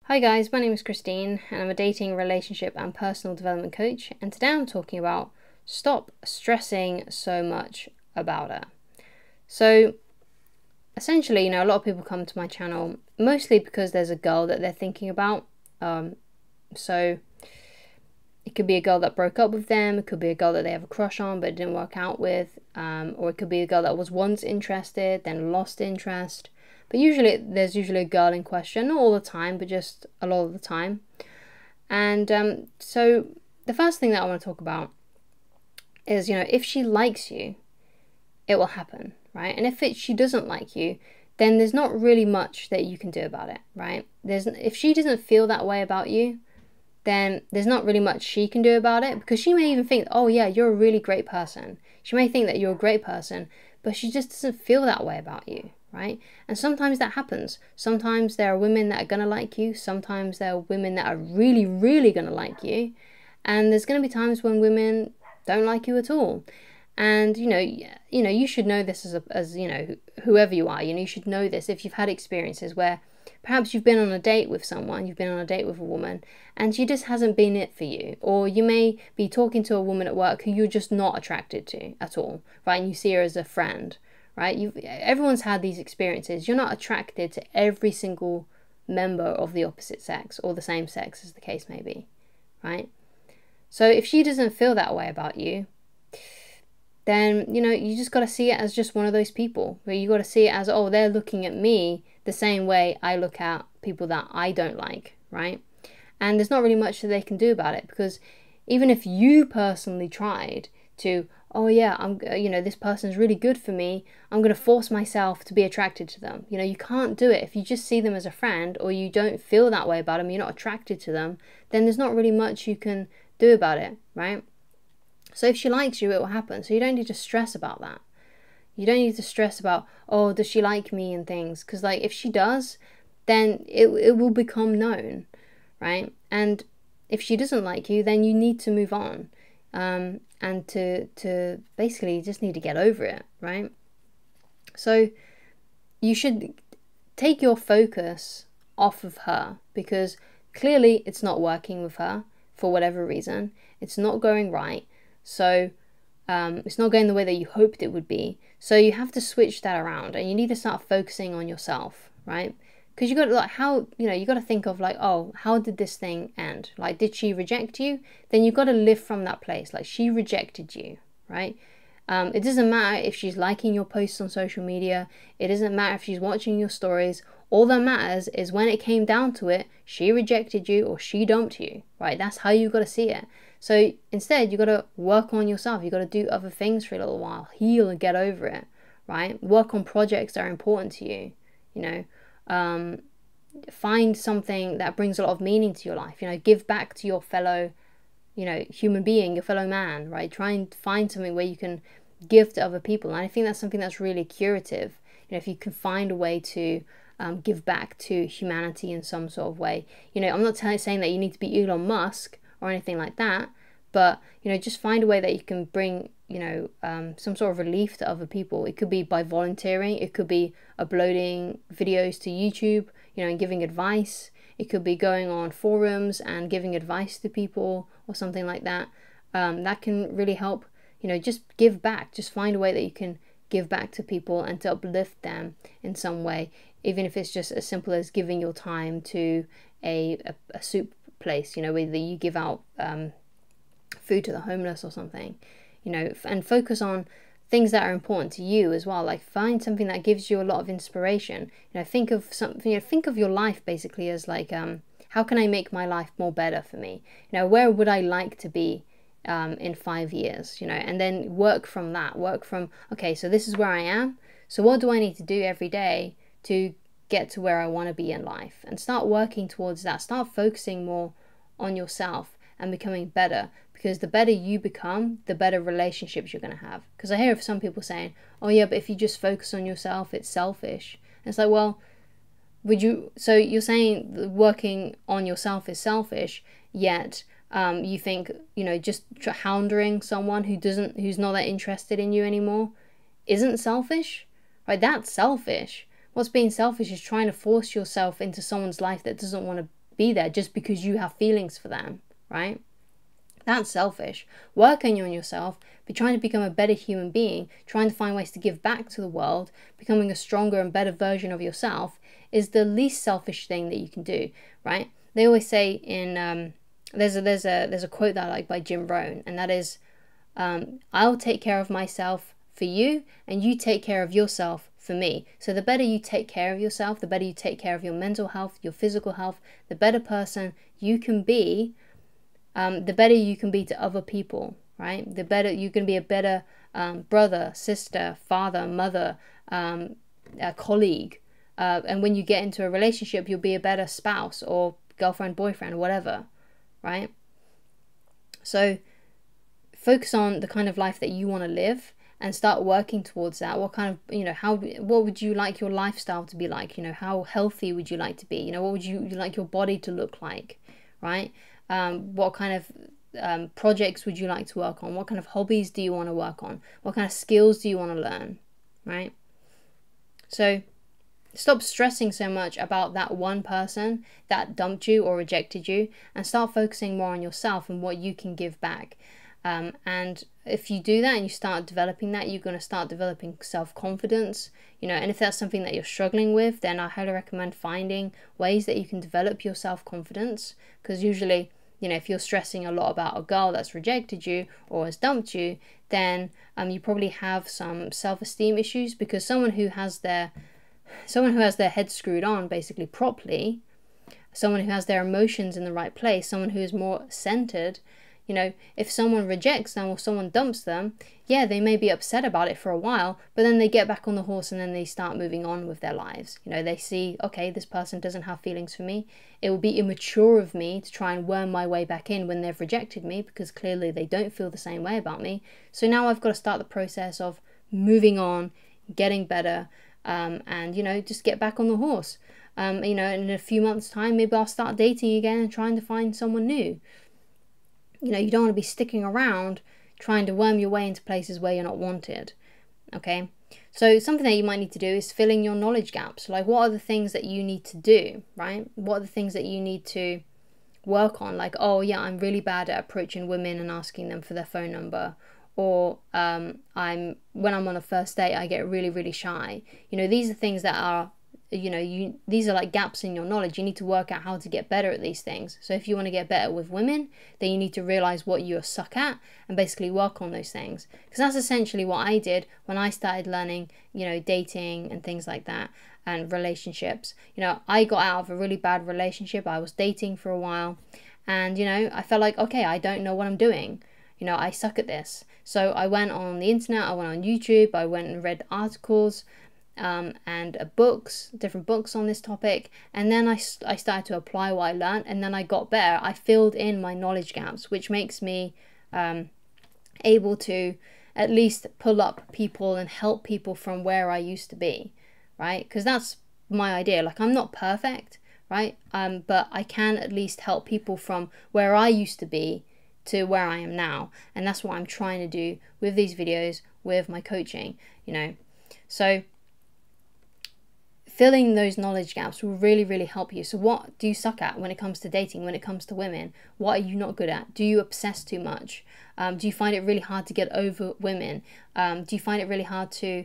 Hi guys, my name is Christine and I'm a dating, relationship and personal development coach, and today I'm talking about stop stressing so much about it. So essentially, a lot of people come to my channel mostly because there's a girl that they're thinking about. So it could be a girl that broke up with them, it could be a girl that they have a crush on but it didn't work out with, or it could be a girl that was once interested, then lost interest. But there's usually a girl in question, not all the time, but just a lot of the time. And so the first thing that I want to talk about is, if she likes you, it will happen, right? And if she doesn't like you, then there's not really much that you can do about it, right? If she doesn't feel that way about you, then there's not really much she can do about it, because she may even think, oh yeah, you're a really great person. She may think that you're a great person, but she just doesn't feel that way about you, right? And sometimes that happens. Sometimes there are women that are going to like you. Sometimes there are women that are really, really going to like you. And there's going to be times when women don't like you at all. And, you should know this as whoever you are, you should know this if you've had experiences where perhaps you've been on a date with someone, you've been on a date with a woman, and she just hasn't been it for you. Or you may be talking to a woman at work who you're just not attracted to at all, right? And you see her as a friend, right? Everyone's had these experiences. You're not attracted to every single member of the opposite sex or the same sex, as the case may be, right? So if she doesn't feel that way about you, then, you just got to see it as just one of those people, where you got to see it as, oh, they're looking at me the same way I look at people that I don't like, right? And there's not really much that they can do about it, because even if you personally tried to, oh yeah, this person's really good for me, I'm going to force myself to be attracted to them. You can't do it. If you just see them as a friend, or you don't feel that way about them, you're not attracted to them, then there's not really much you can do about it, right? So if she likes you, it will happen. So you don't need to stress about that. You don't need to stress about, oh, does she like me and things? Because, if she does, then it will become known, right? And if she doesn't like you, then you need to move on. And to basically just need to get over it, right? So you should take your focus off of her, because clearly it's not working with her for whatever reason. It's not going right. So it's not going the way that you hoped it would be. So you have to switch that around, and you need to start focusing on yourself, right? Because you got to you got to think of oh, how did this thing end? Did she reject you? Then you got to live from that place. She rejected you, right? It doesn't matter if she's liking your posts on social media. It doesn't matter if she's watching your stories. All that matters is when it came down to it, she rejected you or she dumped you, right? That's how you got to see it. So instead, you got to work on yourself. You got to do other things for a little while, heal and get over it, right? Work on projects that are important to you. Find something that brings a lot of meaning to your life. Give back to your fellow, human being, your fellow man, right? Try and find something where you can give to other people. And I think that's something that's really curative. If you can find a way to give back to humanity in some sort of way. I'm not saying that you need to be Elon Musk or anything like that, but just find a way that you can bring some sort of relief to other people. It could be by volunteering, it could be uploading videos to YouTube, and giving advice. It could be going on forums and giving advice to people or something like that. That can really help. Just give back. Just find a way that you can give back to people and to uplift them in some way, even if it's just as simple as giving your time to a soup place, whether you give out food to the homeless or something, and focus on things that are important to you as well. Find something that gives you a lot of inspiration. Think of something. Think of your life basically as how can I make my life more better for me? Where would I like to be in 5 years? And then work from that. Okay, so this is where I am. So what do I need to do every day to get to where I want to be in life? And start working towards that. Start focusing more on yourself and becoming better, because the better you become, the better relationships you're going to have. Because I hear of some people saying, oh yeah, but if you just focus on yourself, it's selfish. And it's well, so you're saying working on yourself is selfish, yet you think, just hounding someone who's not that interested in you anymore isn't selfish, right? That's selfish. What's being selfish is trying to force yourself into someone's life that doesn't want to be there just because you have feelings for them, right? That's selfish. Working on yourself, be trying to become a better human being, trying to find ways to give back to the world, becoming a stronger and better version of yourself is the least selfish thing that you can do, right? They always say in there's a quote that I like by Jim Rohn, and that is, I'll take care of myself for you, and you take care of yourself for me. So the better you take care of yourself, the better you take care of your mental health, your physical health, the better person you can be, the better you can be to other people, right? The better you can be a better brother, sister, father, mother, a colleague. And when you get into a relationship, you'll be a better spouse or girlfriend, boyfriend, whatever, right? So focus on the kind of life that you want to live and start working towards that. What kind of, what would you like your lifestyle to be like? How healthy would you like to be? What would you like your body to look like, right? What kind of projects would you like to work on? What kind of hobbies do you want to work on? What kind of skills do you want to learn, right? So stop stressing so much about that one person that dumped you or rejected you, and start focusing more on yourself and what you can give back. And if you do that and you start developing that, you're going to start developing self-confidence, and if that's something that you're struggling with, then I highly recommend finding ways that you can develop your self-confidence, because usually, if you're stressing a lot about a girl that's rejected you or has dumped you, then you probably have some self-esteem issues, because someone who has their head screwed on basically properly, someone who has their emotions in the right place, someone who is more centered, if someone rejects them or someone dumps them, yeah, they may be upset about it for a while, but then they get back on the horse and then they start moving on with their lives. They see, okay, this person doesn't have feelings for me. It would be immature of me to try and worm my way back in when they've rejected me, because clearly they don't feel the same way about me. So now I've got to start the process of moving on, getting better, and just get back on the horse. In a few months' time, maybe I'll start dating again and trying to find someone new. You don't want to be sticking around trying to worm your way into places where you're not wanted. Okay, so something that you might need to do is filling your knowledge gaps. Like, what are the things that you need to do, right? What are the things that you need to work on? Like, oh yeah, I'm really bad at approaching women and asking them for their phone number, or when I'm on a first date, I get really, really shy. These are things that are, these are like gaps in your knowledge. You need to work out how to get better at these things. So if you want to get better with women, then you need to realize what you suck at and basically work on those things. Because that's essentially what I did when I started learning, dating and things like that, and relationships. I got out of a really bad relationship. I was dating for a while, and I felt like, okay, I don't know what I'm doing. I suck at this. So I went on the internet, I went on YouTube, I went and read articles, and books, different books on this topic, and then I started to apply what I learned, and then I got better. I filled in my knowledge gaps, which makes me able to at least pull up people and help people from where I used to be, right? Because that's my idea. Like, I'm not perfect, right? But I can at least help people from where I used to be to where I am now, and that's what I'm trying to do with these videos, with my coaching, So filling those knowledge gaps will really, really help you. So what do you suck at when it comes to dating, when it comes to women? What are you not good at? Do you obsess too much? Do you find it really hard to get over women? Do you find it really hard to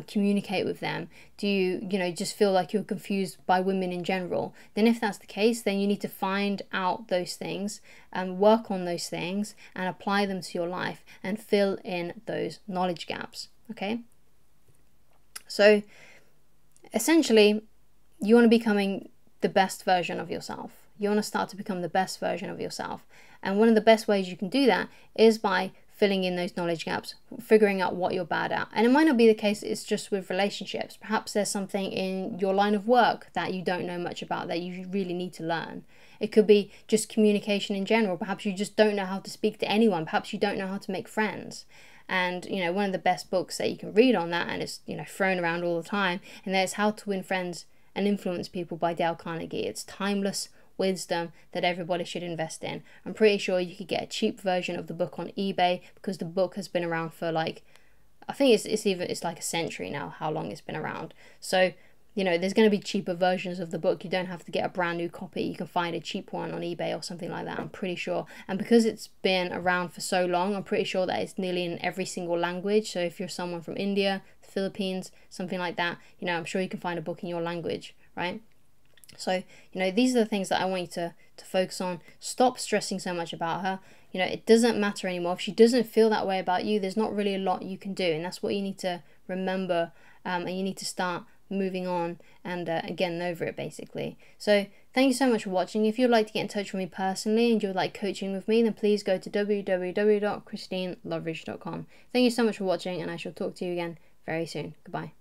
communicate with them? Do you, just feel like you're confused by women in general? Then if that's the case, then you need to find out those things and work on those things and apply them to your life and fill in those knowledge gaps, okay? So essentially, you want to be becoming the best version of yourself. You want to start to become the best version of yourself. And one of the best ways you can do that is by filling in those knowledge gaps, figuring out what you're bad at. And it might not be the case it's just with relationships. Perhaps there's something in your line of work that you don't know much about that you really need to learn. It could be just communication in general. Perhaps you just don't know how to speak to anyone. Perhaps you don't know how to make friends. And, one of the best books that you can read on that, and it's, thrown around all the time, and that's How to Win Friends and Influence People by Dale Carnegie. It's timeless wisdom that everybody should invest in. I'm pretty sure you could get a cheap version of the book on eBay, because the book has been around for I think it's like a century now, how long it's been around. So you know, there's going to be cheaper versions of the book. You don't have to get a brand new copy. You can find a cheap one on eBay or something like that, I'm pretty sure. And because it's been around for so long, I'm pretty sure that it's nearly in every single language. So if you're someone from India, the Philippines, something like that, you know, I'm sure you can find a book in your language, right? So, you know, these are the things that I want you to focus on. Stop stressing so much about her. You know, it doesn't matter anymore. If she doesn't feel that way about you, there's not really a lot you can do. And that's what you need to remember. And you need to start moving on and getting over it, basically. So thank you so much for watching. If you'd like to get in touch with me personally and you would like coaching with me, then please go to www.christineloveridge.com. Thank you so much for watching, and I shall talk to you again very soon. Goodbye.